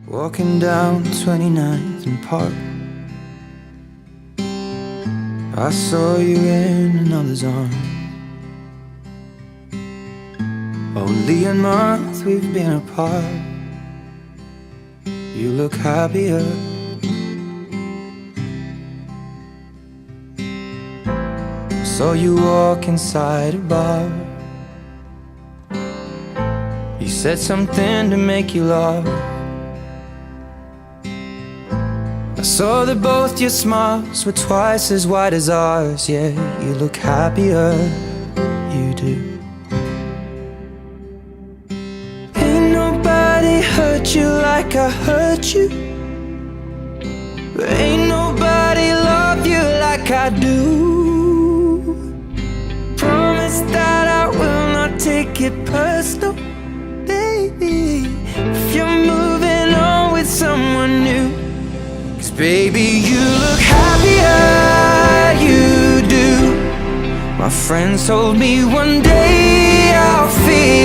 Walking down 29th and Park, I saw you in another's arms. Only a month we've been apart. You look happier. Saw you walk inside a bar. You said something to make you laugh. I saw that both your smiles were twice as wide as ours. Yeah, you look happier, you do. Ain't nobody hurt you like I hurt you. Ain't nobody love you like I do. Promise that I will not take it personal, baby, if you're moving on with someone new. 'Cause baby, you look happier, you do. My friends told me one day I'll feel